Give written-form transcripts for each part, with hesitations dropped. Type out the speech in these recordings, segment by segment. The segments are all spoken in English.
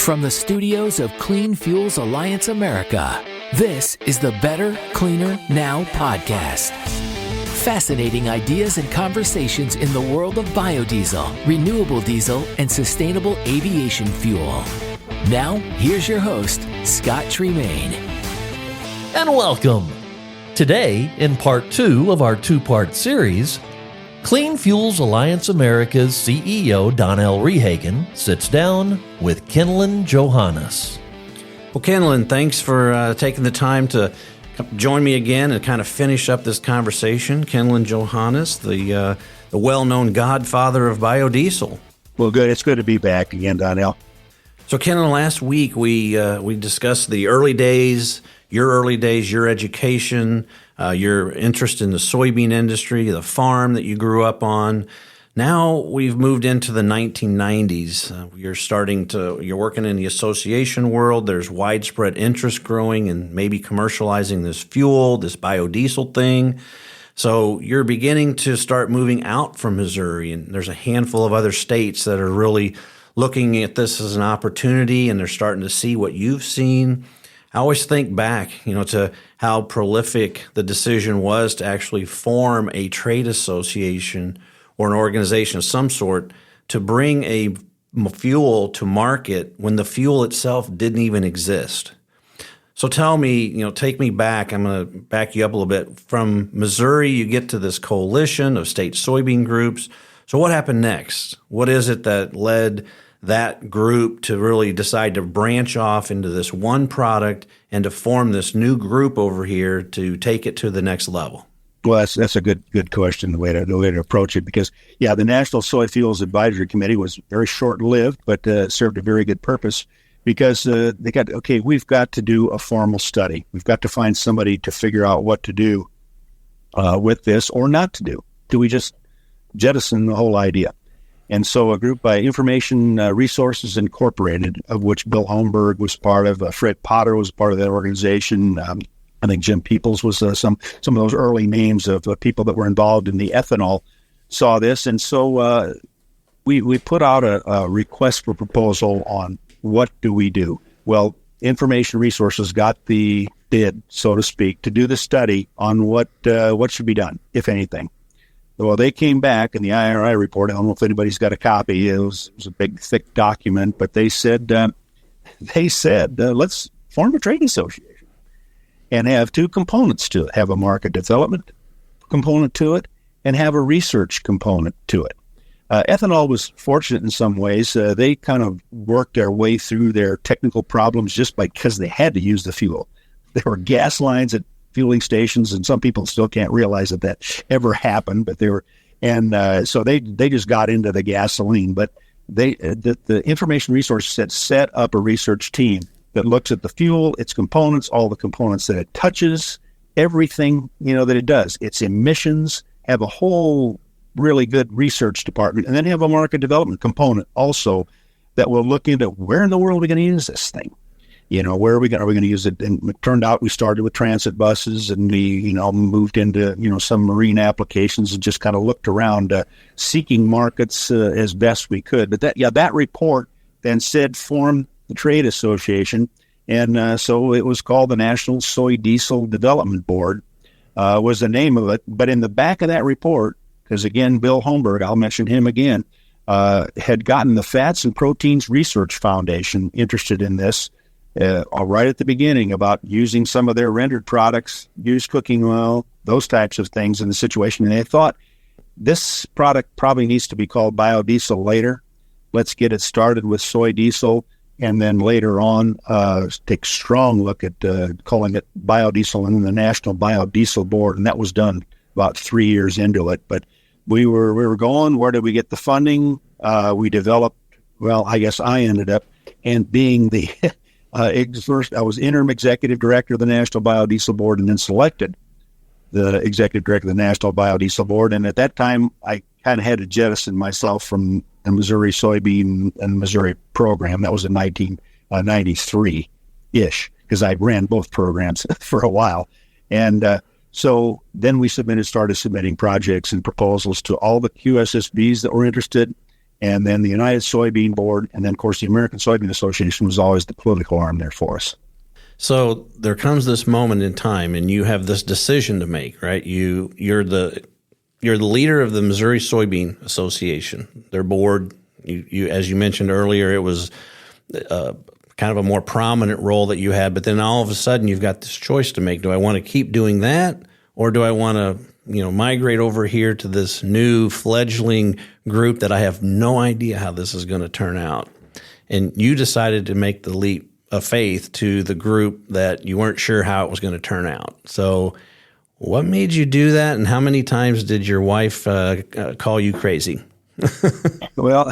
From the studios of Clean Fuels Alliance America, this is the Better, Cleaner, Now podcast. Fascinating ideas and conversations in the world of biodiesel, renewable diesel, and sustainable aviation fuel. Now, here's your host, Scott Tremaine. And welcome. Today, in part 2 of our two-part series, Clean Fuels Alliance America's CEO, Donnell Rehagen, sits down with Kenlon Johannes. Well, Kenlon, thanks for taking the time to join me again and kind of finish up this conversation. Kenlon Johannes, the well-known Godfather of Biodiesel. Well, good. It's good to be back again, Donnell. So, Kenlon, last week we discussed the early days, your education, your interest in the soybean industry, the farm that you grew up on. Now we've moved into the 1990s. You're working in the association world. There's widespread interest growing in maybe commercializing this fuel, this biodiesel thing. So you're beginning to start moving out from Missouri, and there's a handful of other states that are really looking at this as an opportunity, and they're starting to see what you've seen. I always think back, to how prolific the decision was to actually form a trade association or an organization of some sort to bring a fuel to market when the fuel itself didn't even exist. So tell me, take me back. I'm going to back you up a little bit. From Missouri, you get to this coalition of state soybean groups. So what happened next? What is it that led that group to really decide to branch off into this one product and to form this new group over here to take it to the next level? Well, that's a good question, the way to approach it, because, the National Soy Fuels Advisory Committee was very short-lived, but served a very good purpose because we've got to do a formal study. We've got to find somebody to figure out what to do with this or not to do. Do we just jettison the whole idea? And so a group by Information Resources Incorporated, of which Bill Holmberg was part of, Fred Potter was part of that organization. I think Jim Peoples was some of those early names of people that were involved in the ethanol, saw this. And so we put out a request for proposal on what do we do. Well, Information Resources got the bid, so to speak, to do the study on what should be done, if anything. Well, they came back in the IRI report. I don't know if anybody's got a copy. It was a big, thick document, but they said let's form a trade association and have two components to it. Have a market development component to it and have a research component to it. Ethanol was fortunate in some ways. They kind of worked their way through their technical problems just because they had to use the fuel. There were gas lines at fueling stations, and some people still can't realize that ever happened, but so they just got into the gasoline. But the Information Resource set up a research team that looks at the fuel, its components, all the components that it touches, everything that it does, its emissions, have a whole really good research department, and then have a market development component also that will look into where in the world are we going to use this thing. Where are we going to use it? And it turned out we started with transit buses, and we, moved into, some marine applications and just kind of looked around, seeking markets as best we could. But that report then said form the trade association. And so it was called the National SoyDiesel Development Board, was the name of it. But in the back of that report, because again, Bill Holmberg, I'll mention him again, had gotten the Fats and Proteins Research Foundation interested in this. Right at the beginning about using some of their rendered products, used cooking oil, those types of things in the situation. And they thought this product probably needs to be called biodiesel later. Let's get it started with soy diesel, and then later on take a strong look at calling it biodiesel and then the National Biodiesel Board. And that was done about 3 years into it. But we were going, where did we get the funding? We developed, I guess I ended up and being the first, I was interim executive director of the National Biodiesel Board, and then selected the executive director of the National Biodiesel Board. And at that time, I kind of had to jettison myself from the Missouri soybean and Missouri program. That was in 1993-ish, because I ran both programs for a while. And so then we started submitting projects and proposals to all the QSSBs that were interested. and then the United Soybean Board, and then, of course, the American Soybean Association was always the political arm there for us. So there comes this moment in time, and you have this decision to make, right? You're the leader of the Missouri Soybean Association, their board. You as you mentioned earlier, it was kind of a more prominent role that you had, but then all of a sudden you've got this choice to make. Do I want to keep doing that, or do I want to migrate over here to this new fledgling group that I have no idea how this is going to turn out? And you decided to make the leap of faith to the group that you weren't sure how it was going to turn out. So what made you do that, and how many times did your wife call you crazy? Well,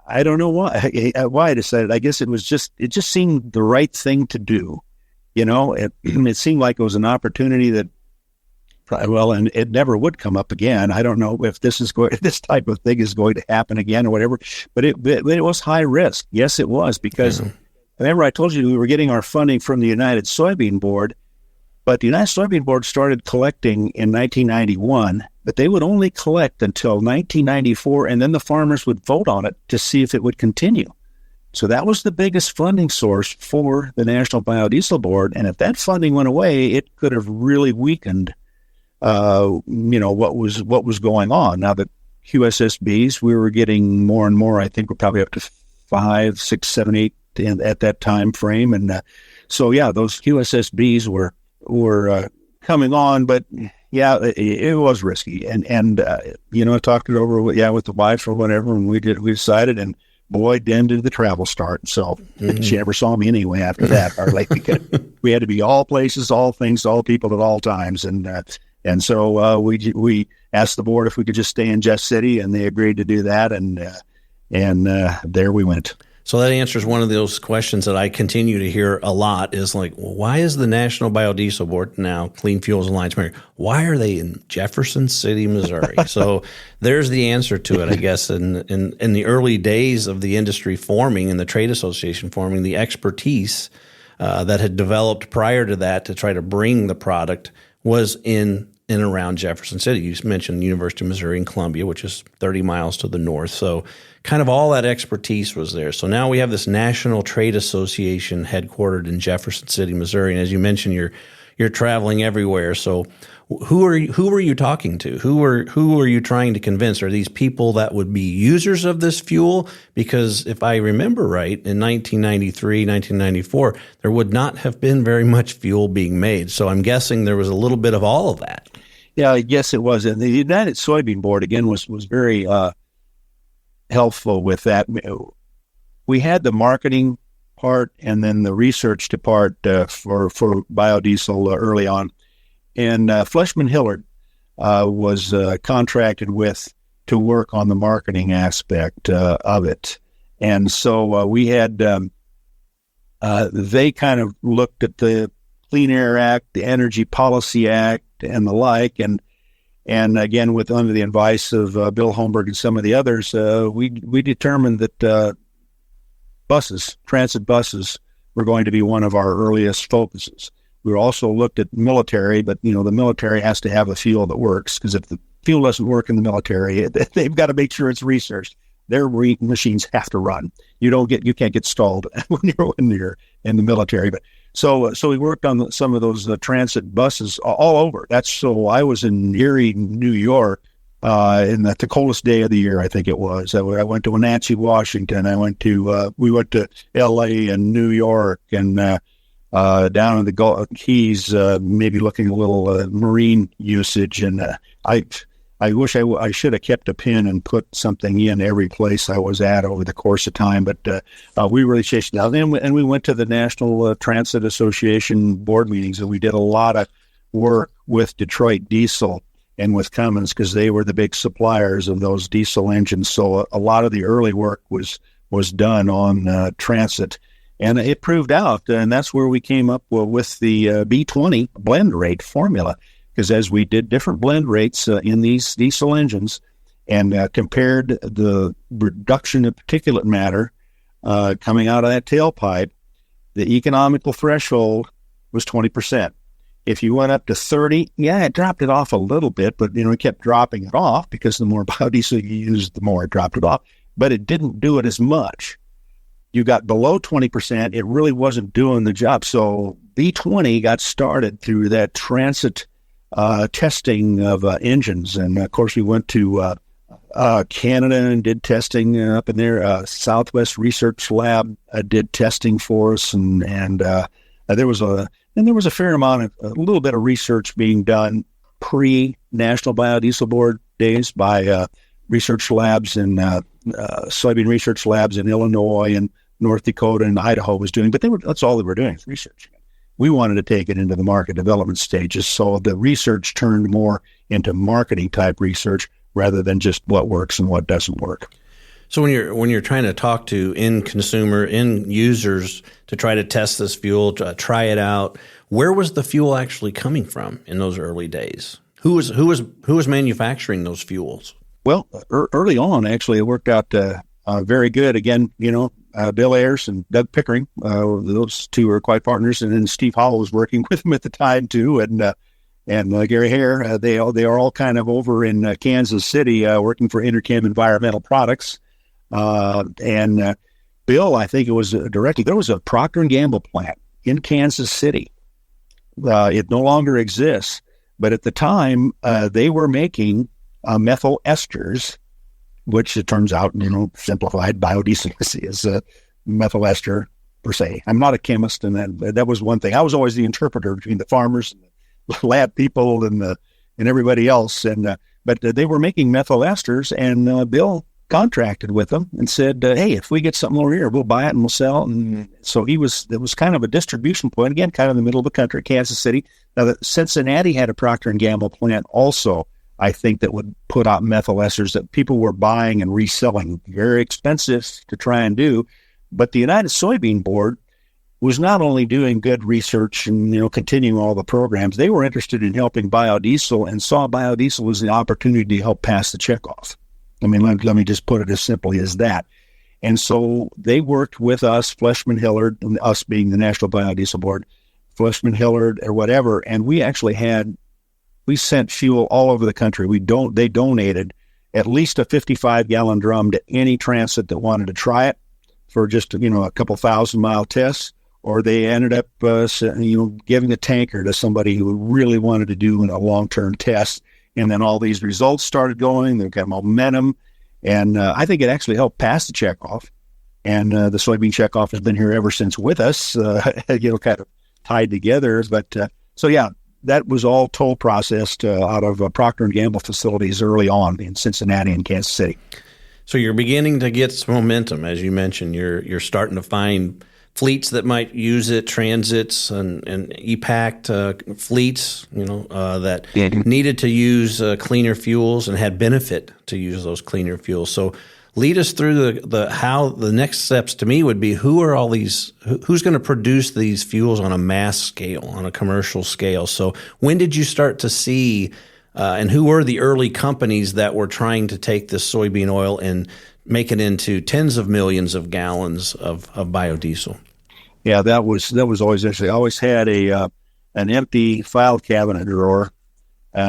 I don't know why I decided. I guess it just seemed the right thing to do. It seemed like it was an opportunity that, and it never would come up again. I don't know if this type of thing is going to happen again or whatever, but it was high risk. Yes, it was, because remember I told you we were getting our funding from the United Soybean Board, but the United Soybean Board started collecting in 1991, but they would only collect until 1994, and then the farmers would vote on it to see if it would continue. So that was the biggest funding source for the National Biodiesel Board, and if that funding went away, it could have really weakened, what was going on. Now the QSSBs, we were getting more and more. I think we're probably up to 5, 6, 7, 8 at that time frame, and those QSSBs were coming on, but it was risky, and I talked it over with the wife or whatever, and we decided, and boy, then did the travel start. So she never saw me anyway after that. We had to be all places, all things, all people at all times, and so we asked the board if we could just stay in Jeff City, and they agreed to do that, and there we went. So that answers one of those questions that I continue to hear a lot is like, well, why is the National Biodiesel Board, now Clean Fuels Alliance America, why are they in Jefferson City, Missouri? So there's the answer to it, I guess. In the early days of the industry forming and the trade association forming, the expertise that had developed prior to that to try to bring the product was in and around Jefferson City. You mentioned University of Missouri in Columbia, which is 30 miles to the north. So kind of all that expertise was there. So now we have this National Trade Association headquartered in Jefferson City, Missouri. And as you mentioned, you're traveling everywhere. So who are you talking to? Who are you trying to convince? Are these people that would be users of this fuel? Because if I remember right, in 1993, 1994, there would not have been very much fuel being made. So I'm guessing there was a little bit of all of that. Yeah, yes, it was. And the United Soybean Board, again, was very helpful with that. We had the marketing part and then the research part for biodiesel early on. And Fleshman Hillard was contracted with to work on the marketing aspect of it. And so we had, they kind of looked at the Clean Air Act, the Energy Policy Act, and the like. And again, under the advice of Bill Holmberg and some of the others, we determined that transit buses, were going to be one of our earliest focuses. We also looked at military, but the military has to have a fuel that works, because if the fuel doesn't work in the military, they've got to make sure it's researched. Their machines have to run. You can't get stalled when you're in the military. But so we worked on some of those transit buses all over. So I was in Erie, New York, in the coldest day of the year, I think it was. I went to Wenatchee, Washington. We went to L.A. and New York, and down in the Gulf Keys, maybe looking a little marine usage. And I wish I should have kept a pin and put something in every place I was at over the course of time. But we really chased it out. And we went to the National Transit Association board meetings, and we did a lot of work with Detroit Diesel and with Cummins, because they were the big suppliers of those diesel engines. So a lot of the early work was done on transit. And it proved out, and that's where we came up with the B20 blend rate formula, because as we did different blend rates in these diesel engines and compared the reduction of particulate matter coming out of that tailpipe, the economical threshold was 20%. If you went up to 30, it dropped it off a little bit, but it kept dropping it off, because the more biodiesel you used, the more it dropped it off. but it didn't do it as much. You got below 20%, it really wasn't doing the job. So B20 got started through that transit testing of engines. And, of course, we went to Canada and did testing up in there. Southwest Research Lab did testing for us. And there was a fair amount of, a little bit of research being done pre-National Biodiesel Board days by research labs and soybean research labs in Illinois and North Dakota and Idaho was doing, but that's all they were doing, is research. We wanted to take it into the market development stages, so the research turned more into marketing type research rather than just what works and what doesn't work. So when you're trying to talk to end users to try to test this fuel, to try it out, where was the fuel actually coming from in those early days? Who was manufacturing those fuels? Well, early on, actually, it worked out very good. Again, Bill Ayers and Doug Pickering, those two were quite partners, and then Steve Howell was working with them at the time too, and Gary Hare. They are all kind of over in Kansas City working for Interchem Environmental Products, and Bill, I think it was directly. There was a Procter & Gamble plant in Kansas City. It no longer exists, but at the time they were making methyl esters, which it turns out, simplified biodiesel is a methyl ester per se. I'm not a chemist, and that was one thing. I was always the interpreter between the farmers and the lab people and everybody else. But they were making methyl esters, and Bill contracted with them and said, "Hey, if we get something over here, we'll buy it and we'll sell it." And so it was kind of a distribution point, again, kind of in the middle of the country, Kansas City. Now, Cincinnati had a Procter & Gamble plant also, I think, that would put out methyl esters that people were buying and reselling. Very expensive to try and do. But the United Soybean Board was not only doing good research and, continuing all the programs, they were interested in helping biodiesel and saw biodiesel as the opportunity to help pass the checkoff. I mean, let me just put it as simply as that. And so they worked with us, Fleshman Hillard, and us being the National Biodiesel Board, Fleshman Hillard or whatever, and we sent fuel all over the country. They donated at least a 55-gallon drum to any transit that wanted to try it for just, a couple 1,000-mile tests, or they ended up, giving a tanker to somebody who really wanted to do a long-term test. And then all these results started going. They've got momentum. And I think it actually helped pass the checkoff. And the soybean checkoff has been here ever since with us, kind of tied together. But so, yeah. That was all toll processed out of Procter & Gamble facilities early on in Cincinnati and Kansas City. So you're beginning to get some momentum, as you mentioned. You're starting to find fleets that might use it, transits and e-packed fleets, that needed to use cleaner fuels and had benefit to use those cleaner fuels. So lead us through how the next steps to me would be, who's going to produce these fuels on a mass scale, on a commercial scale? So when did you start to see, and who were the early companies that were trying to take this soybean oil and make it into tens of millions of gallons of biodiesel? Yeah, that was always interesting. I always had an empty file cabinet drawer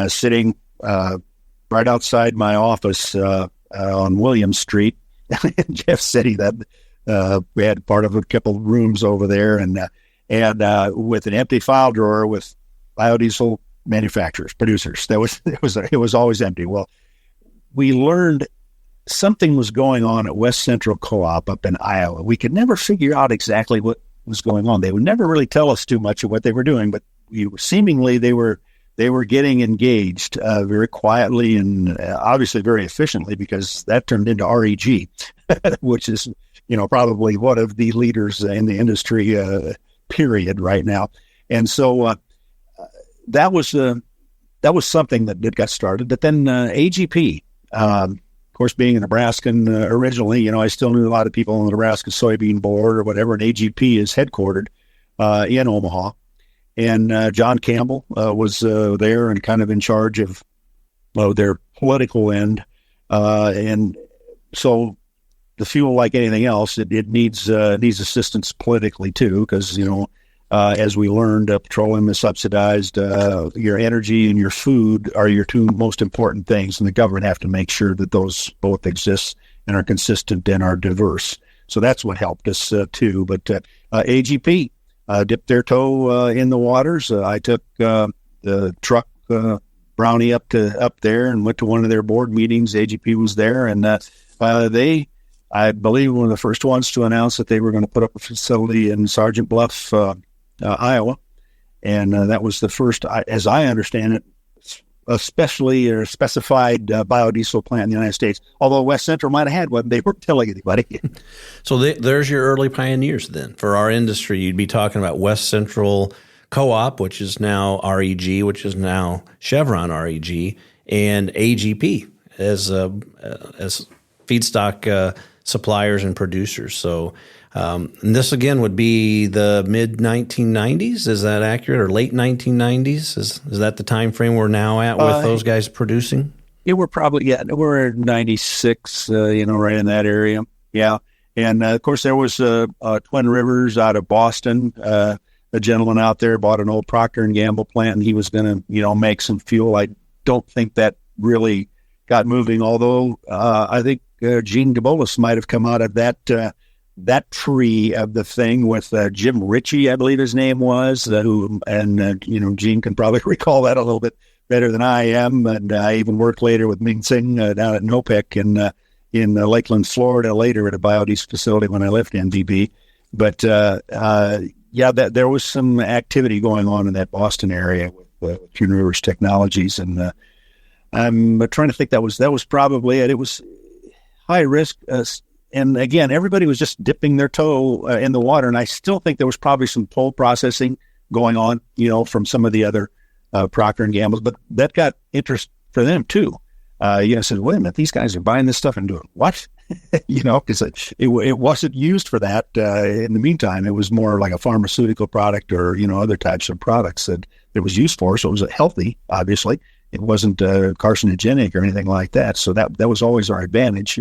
sitting right outside my office on Williams Street in Jeff City. That we had part of a couple of rooms over there, and with an empty file drawer with biodiesel manufacturers, producers. It was always empty. Well, we learned something was going on at West Central Co-op up in Iowa. We could never figure out exactly what was going on. They would never really tell us too much of what they were doing, but seemingly they were getting engaged very quietly and obviously very efficiently, because that turned into REG, which is, probably one of the leaders in the industry, period, right now. And so that was something that got started. But then AGP, of course, being a Nebraskan originally, I still knew a lot of people on the Nebraska Soybean Board or whatever, and AGP is headquartered in Omaha. And John Campbell was there and kind of in charge of their political end. And so the fuel, like anything else, it needs assistance politically too, because, as we learned, petroleum is subsidized. Your energy and your food are your two most important things, and the government have to make sure that those both exist and are consistent and are diverse. So that's what helped us too. But AGP dipped their toe in the waters. I took the truck Brownie up there and went to one of their board meetings. AGP was there, and they, I believe, were the first ones to announce that they were going to put up a facility in Sergeant Bluff, Iowa, and that was the first, as I understand it, especially or specified biodiesel plant in the United States. Although West Central might have had one, they weren't telling anybody. So there's your early pioneers then. For our industry, you'd be talking about West Central Co-op, which is now REG, which is now Chevron REG, and AGP as feedstock suppliers and producers. So and this again would be the mid 1990s. Is that accurate, or late 1990s? Is that the time frame we're now at with those guys producing? Yeah, we're 96, right in that area. Yeah, and of course there was Twin Rivers out of Boston. A gentleman out there bought an old Procter & Gamble plant, and he was going to, make some fuel. I don't think that really got moving, although I think Gene Gabolis might have come out of that tree of the thing with Jim Ritchie, I believe his name was, Gene can probably recall that a little bit better than I am. And I even worked later with Ming Singh down at NOPEC in Lakeland, Florida, later at a biodiesel facility when I left NVB. But there was some activity going on in that Boston area with Twin Rivers Technologies, and I'm trying to think that was probably it. It was high risk, and again, everybody was just dipping their toe in the water, and I still think there was probably some toll processing going on, from some of the other Procter & Gambles, but that got interest for them too. Said, wait a minute, these guys are buying this stuff and doing what? Because it wasn't used for that. In the meantime, it was more like a pharmaceutical product or, other types of products that it was used for. So it was healthy, obviously. It wasn't carcinogenic or anything like that. So that was always our advantage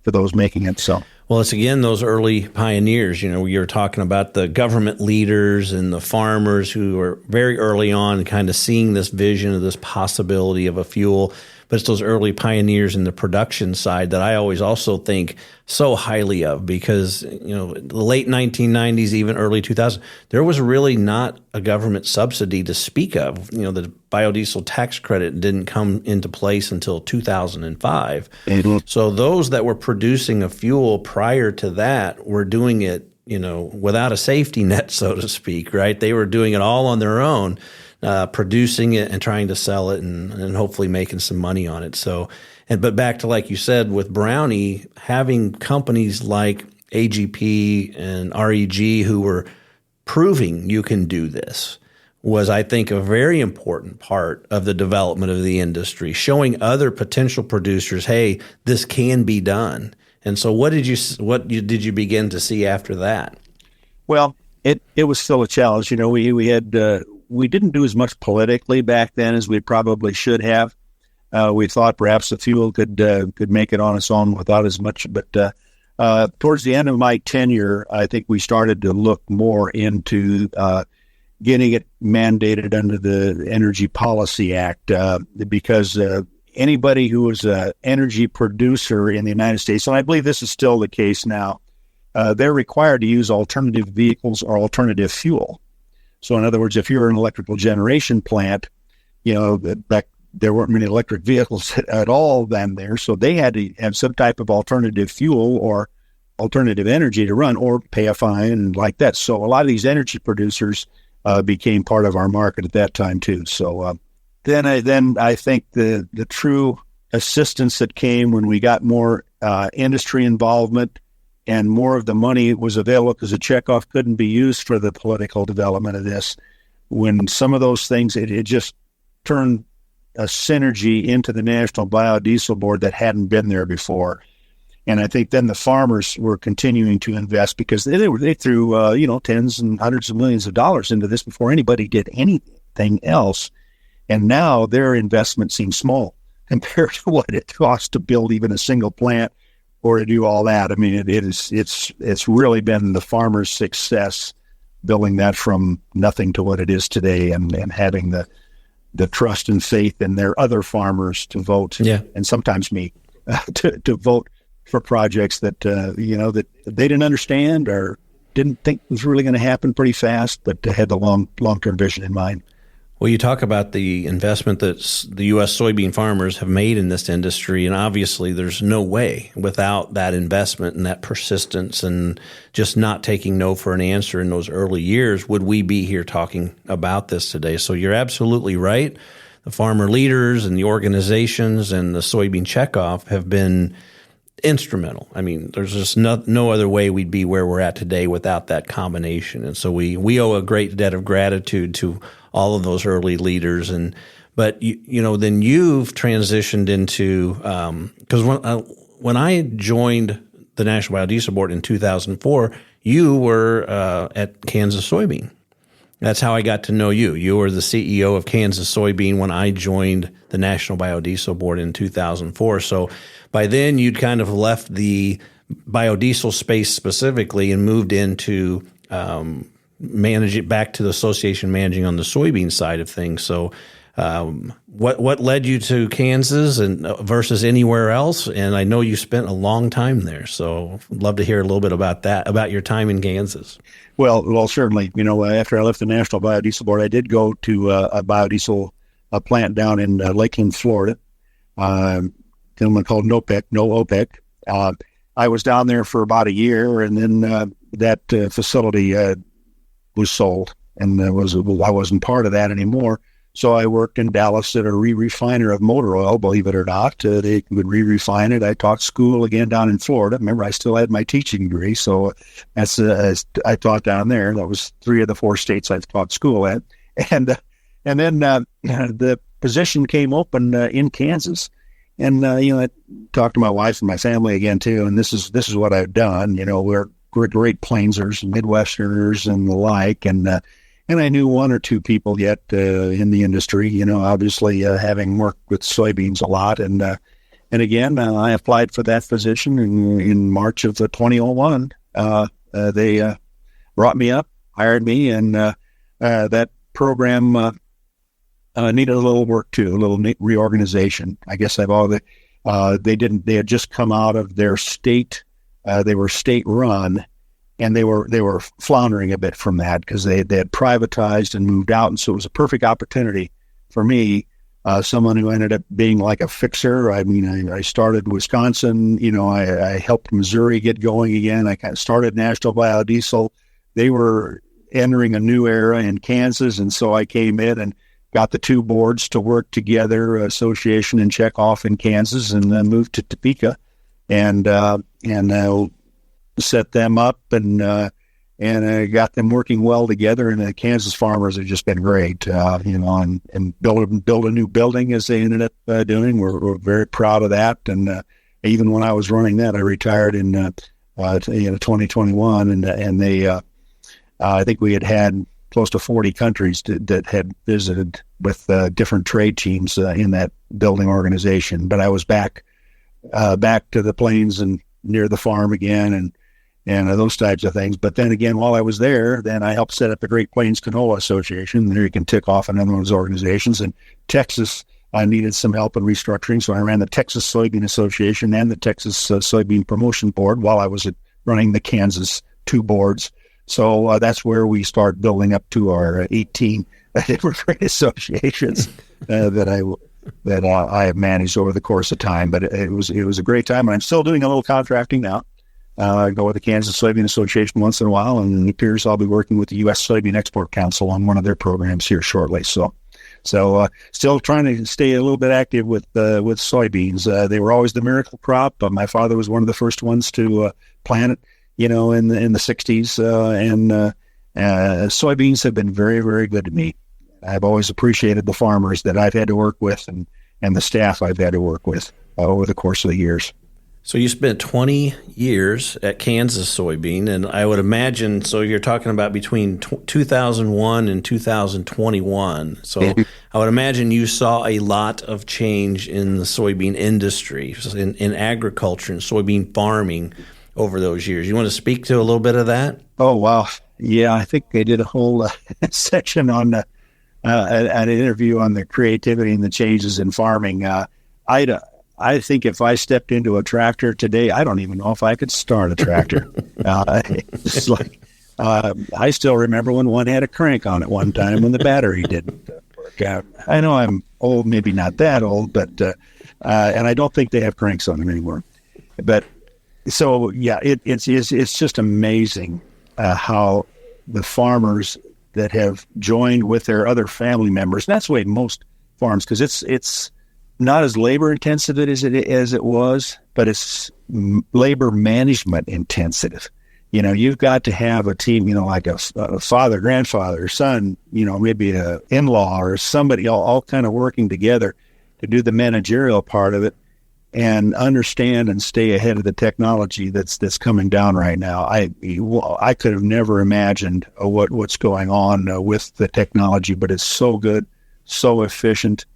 for those making it. So. Well, it's again those early pioneers. You're talking about the government leaders and the farmers who are very early on kind of seeing this vision of this possibility of a fuel. But it's those early pioneers in the production side that I always also think so highly of, because, the late 1990s, even early 2000s, there was really not a government subsidy to speak of. The biodiesel tax credit didn't come into place until 2005. Mm-hmm. So those that were producing a fuel prior to that were doing it, without a safety net, so to speak, right? They were doing it all on their own. Producing it and trying to sell it and hopefully making some money on it. So, but back to, like you said, with Brownie, having companies like AGP and REG who were proving you can do this was, I think, a very important part of the development of the industry, showing other potential producers, hey, this can be done. And so what did you begin to see after that? Well, it was still a challenge. We didn't do as much politically back then as we probably should have. We thought perhaps the fuel could make it on its own without as much. But towards the end of my tenure, I think we started to look more into getting it mandated under the Energy Policy Act, because anybody who was an energy producer in the United States, and I believe this is still the case now, they're required to use alternative vehicles or alternative fuel. So in other words, if you're an electrical generation plant, back there weren't many electric vehicles at all then there. So they had to have some type of alternative fuel or alternative energy to run, or pay a fine like that. So a lot of these energy producers became part of our market at that time too. So then I think the true assistance that came when we got more industry involvement and more of the money was available, because the checkoff couldn't be used for the political development of this. When some of those things, it just turned a synergy into the National Biodiesel Board that hadn't been there before. And I think then the farmers were continuing to invest, because they threw tens and hundreds of millions of dollars into this before anybody did anything else. And now their investment seems small compared to what it costs to build even a single plant or to do all that. I mean, it's really been the farmer's success building that from nothing to what it is today, and having the trust and faith in their other farmers to vote, and sometimes me, to vote for projects that that they didn't understand or didn't think was really going to happen pretty fast, but had the long-term vision in mind. Well, you talk about the investment that the U.S. soybean farmers have made in this industry, and obviously there's no way without that investment and that persistence and just not taking no for an answer in those early years would we be here talking about this today. So you're absolutely right. The farmer leaders and the organizations and the soybean checkoff have been instrumental. I mean, there's just no other way we'd be where we're at today without that combination. And so we owe a great debt of gratitude to all of those early leaders. But then you've transitioned into because when I joined the National Biodiesel Board in 2004, you were at Kansas Soybean. That's how I got to know you. You were the CEO of Kansas Soybean when I joined the National Biodiesel Board in 2004. So by then, you'd kind of left the biodiesel space specifically and moved into manage it back to the association managing on the soybean side of things. So what led you to Kansas and versus anywhere else? And I know you spent a long time there. So I'd love to hear a little bit about that, about your time in Kansas. Well, certainly. After I left the National Biodiesel Board, I did go to a biodiesel plant down in Lakeland, Florida. Gentleman called No OPEC. I was down there for about a year, and then that facility was sold, and I wasn't part of that anymore. So I worked in Dallas at a re-refiner of motor oil, believe it or not. They would re-refine it. I taught school again down in Florida. Remember, I still had my teaching degree, so as I taught down there. That was 3 of the 4 states I've taught school at. And then the position came open in Kansas. And I talked to my wife and my family again too, and this is what I've done. We're Great Plainsers, Midwesterners, and the like, and I knew 1 or 2 people yet in the industry. Obviously having worked with soybeans a lot, and again I applied for that position in March of 2001. They brought me up, hired me, and that program needed a little work too, a little reorganization. I guess they had just come out of their state. They were state run, and they were floundering a bit from that because they had privatized and moved out. And so it was a perfect opportunity for me, someone who ended up being like a fixer. I mean, I started Wisconsin, I helped Missouri get going again. I kind of started National Biodiesel. They were entering a new era in Kansas. And so I came in and got the 2 boards to work together, association and checkoff in Kansas, and then moved to Topeka and set them up and got them working well together. And the Kansas farmers have just been great, and build a new building as they ended up doing. We're very proud of that. And even when I was running that, I retired in 2021, and they I think we had close to 40 countries that had visited with different trade teams in that building organization. But I was back to the plains and near the farm again, and those types of things. But then again, while I was there, then I helped set up the Great Plains Canola Association. There you can tick off another one of those organizations. And Texas, I needed some help in restructuring, so I ran the Texas Soybean Association and the Texas Soybean Promotion Board while I was running the Kansas 2 boards. So that's where we start building up to our 18 different trade associations that I have managed over the course of time. But it was a great time, and I'm still doing a little contracting now. I go with the Kansas Soybean Association once in a while, and it appears I'll be working with the U.S. Soybean Export Council on one of their programs here shortly. So still trying to stay a little bit active with soybeans. They were always the miracle crop. My father was one of the first ones to plant it, in the 60s. Soybeans have been very, very good to me. I've always appreciated the farmers that I've had to work with and the staff I've had to work with over the course of the years. So you spent 20 years at Kansas Soybean, and I would imagine, so you're talking about between 2001 and 2021. So I would imagine you saw a lot of change in the soybean industry, in agriculture and soybean farming over those years. You want to speak to a little bit of that? Oh, wow. Yeah, I think they did a whole section on an interview on the creativity and the changes in farming. I think if I stepped into a tractor today, I don't even know if I could start a tractor. It's like I still remember when one had a crank on it one time when the battery didn't work out. I know I'm old, maybe not that old, but and I don't think they have cranks on them anymore. But so yeah, it's just amazing how the farmers that have joined with their other family members. And that's the way most farms, because it's not as labor intensive as it was, but it's labor management intensive. You've got to have a team, like a father, grandfather, son, maybe a in-law or somebody, all kind of working together to do the managerial part of it and understand and stay ahead of the technology that's coming down right now. I could have never imagined what's going on with the technology, but it's so good, so efficient,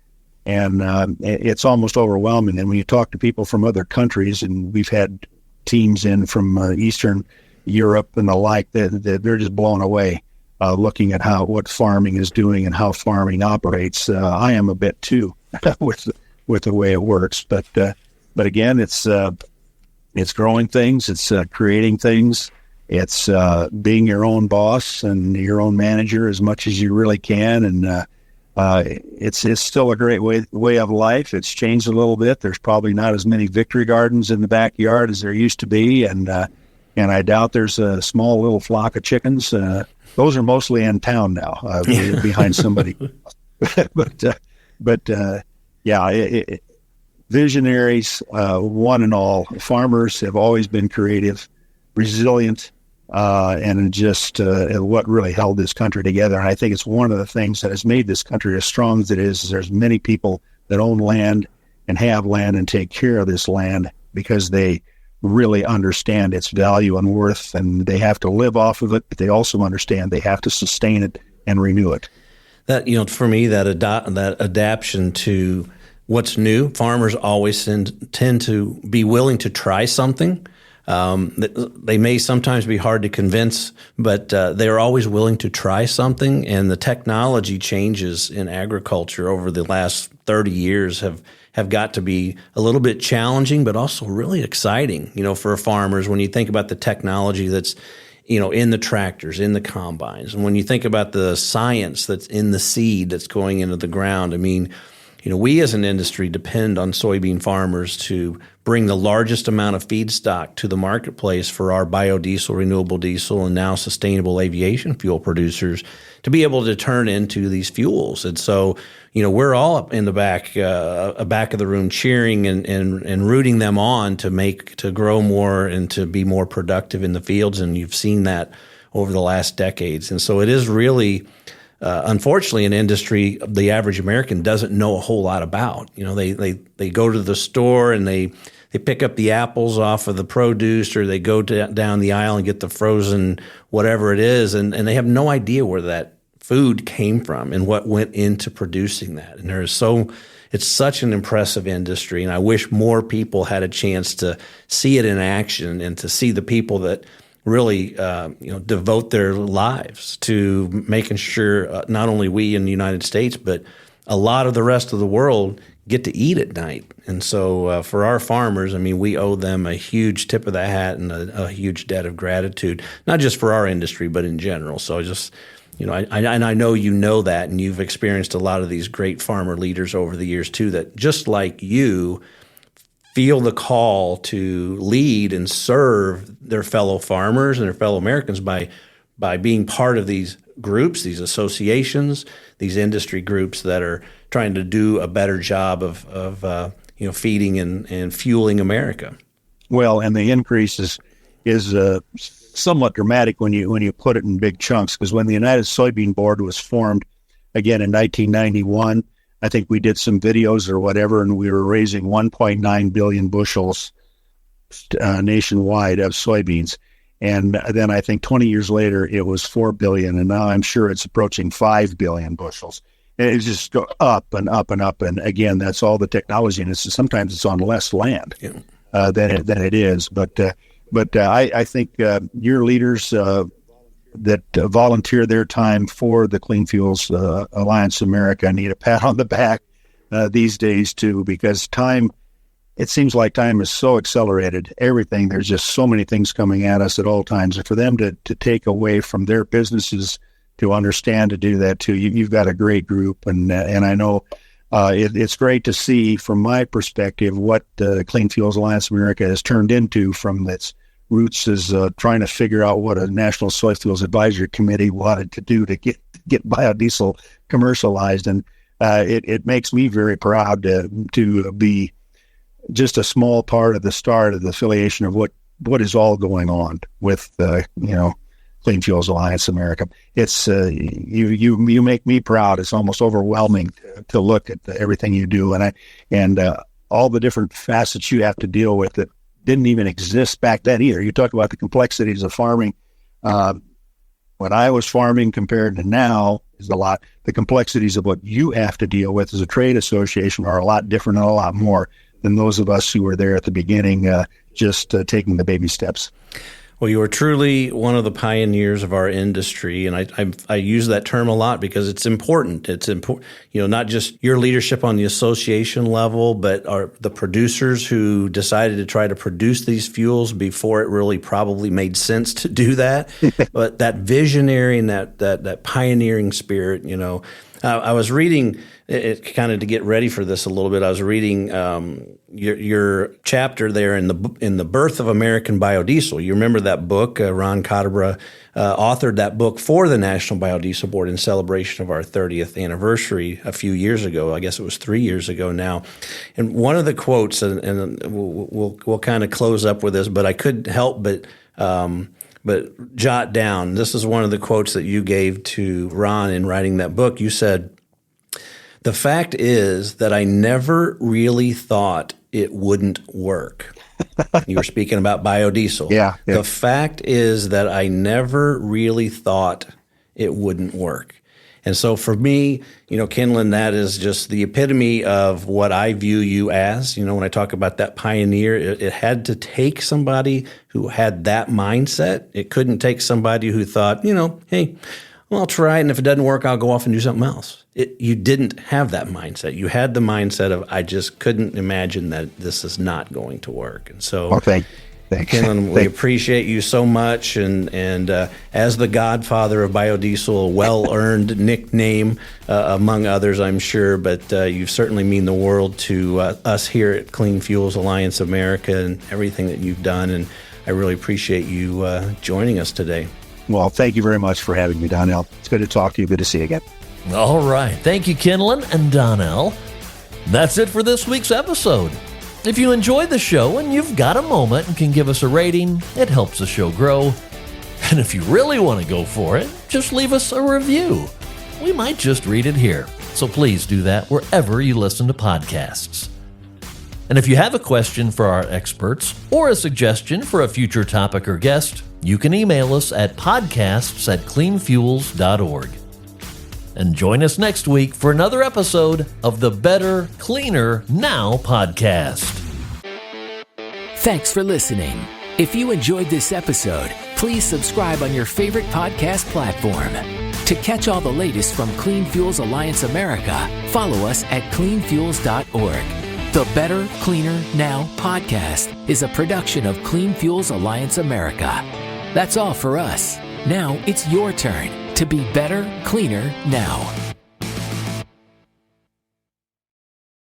and it's almost overwhelming. And when you talk to people from other countries, and we've had teams in from Eastern Europe and the like, they're just blown away looking at what farming is doing and how farming operates. I am a bit too with the way it works, but again, it's growing things, it's creating things, it's being your own boss and your own manager as much as you really can, and it's still a great way of life. It's changed a little bit. There's probably not as many victory gardens in the backyard as there used to be, and I doubt there's a small little flock of chickens. Those are mostly in town now, behind somebody. But visionaries, one and all, farmers have always been creative, resilient, and just what really held this country together. And I think it's one of the things that has made this country as strong as it is there's many people that own land and have land and take care of this land because they really understand its value and worth, and they have to live off of it, but they also understand they have to sustain it and renew it. That, for me, that adaptation to what's new, farmers always tend to be willing to try something. They may sometimes be hard to convince, but they're always willing to try something. And the technology changes in agriculture over the last 30 years have got to be a little bit challenging, but also really exciting, for farmers when you think about the technology that's, in the tractors, in the combines. And when you think about the science that's in the seed that's going into the ground, I mean, we as an industry depend on soybean farmers to bring the largest amount of feedstock to the marketplace for our biodiesel, renewable diesel, and now sustainable aviation fuel producers to be able to turn into these fuels. And so, we're all up in the back of the room cheering and rooting them on to grow more and to be more productive in the fields. And you've seen that over the last decades. And so it is really, unfortunately, an industry the average American doesn't know a whole lot about. They go to the store and they pick up the apples off of the produce, or they go down the aisle and get the frozen whatever it is, and they have no idea where that food came from and what went into producing that. And it's such an impressive industry, and I wish more people had a chance to see it in action and to see the people that really, devote their lives to making sure not only we in the United States, but a lot of the rest of the world get to eat at night. And so for our farmers, I mean, we owe them a huge tip of the hat and a huge debt of gratitude, not just for our industry, but in general. So I know you know that, and you've experienced a lot of these great farmer leaders over the years too, that just like you feel the call to lead and serve their fellow farmers and their fellow Americans by being part of these groups, these associations, these industry groups that are trying to do a better job of feeding and fueling America. Well, and the increase is somewhat dramatic when you put it in big chunks, because when the United Soybean Board was formed again in 1991, I think we did some videos or whatever, and we were raising 1.9 billion bushels nationwide of soybeans. And then I think 20 years later, it was 4 billion, and now I'm sure it's approaching 5 billion bushels. And it just go up and up and up. And again, that's all the technology, and sometimes it's on less land than it is. But I think your leaders that volunteer their time for the Clean Fuels Alliance America need a pat on the back these days too, because time it seems like time is so accelerated. Everything, there's just so many things coming at us at all times. And for them to take away from their businesses to understand to do that too, you've got a great group. And I know it's great to see from my perspective what Clean Fuels Alliance America has turned into from its roots as trying to figure out what a National Soy Fuels Advisory Committee wanted to do to get biodiesel commercialized. And it makes me very proud to be just a small part of the start of the affiliation of what is all going on with Clean Fuels Alliance America. It's you make me proud. It's almost overwhelming to look at everything you do, and all the different facets you have to deal with that didn't even exist back then either. You talk about the complexities of farming. When I was farming compared to now is a lot. The complexities of what you have to deal with as a trade association are a lot different and a lot more than those of us who were there at the beginning, just taking the baby steps. Well, you are truly one of the pioneers of our industry, and I use that term a lot because it's important. It's important, not just your leadership on the association level, but the producers who decided to try to produce these fuels before it really probably made sense to do that. But that visionary and that pioneering spirit, I was reading it kind of to get ready for this a little bit. I was reading your chapter there in the Birth of American Biodiesel. You remember that book? Ron Cotterbra authored that book for the National Biodiesel Board in celebration of our 30th anniversary a few years ago. I guess it was 3 years ago now. And one of the quotes, and we'll kind of close up with this, but I couldn't help but jot down. This is one of the quotes that you gave to Ron in writing that book. You said, "The fact is that I never really thought it wouldn't work." You were speaking about biodiesel. Yeah. The fact is that I never really thought it wouldn't work. And so for me, Kenlon, that is just the epitome of what I view you as. When I talk about that pioneer, it had to take somebody who had that mindset. It couldn't take somebody who thought, hey, well, I'll try it, and if it doesn't work, I'll go off and do something else. You didn't have that mindset. You had the mindset of, I just couldn't imagine that this is not going to work. And so, thanks. Kenlon, we appreciate you so much, and as the Godfather of Biodiesel, a well-earned nickname among others, I'm sure, but you certainly mean the world to us here at Clean Fuels Alliance America and everything that you've done, and I really appreciate you joining us today. Well, thank you very much for having me, Donnell. It's good to talk to you. Good to see you again. All right. Thank you, Kenlon and Donnell. That's it for this week's episode. If you enjoyed the show and you've got a moment and can give us a rating, it helps the show grow. And if you really want to go for it, just leave us a review. We might just read it here. So please do that wherever you listen to podcasts. And if you have a question for our experts or a suggestion for a future topic or guest, you can email us at podcasts@cleanfuels.org. And join us next week for another episode of the Better, Cleaner, Now podcast. Thanks for listening. If you enjoyed this episode, please subscribe on your favorite podcast platform. To catch all the latest from Clean Fuels Alliance America, follow us at cleanfuels.org. The Better, Cleaner, Now podcast is a production of Clean Fuels Alliance America. That's all for us. Now it's your turn to be better, cleaner, now.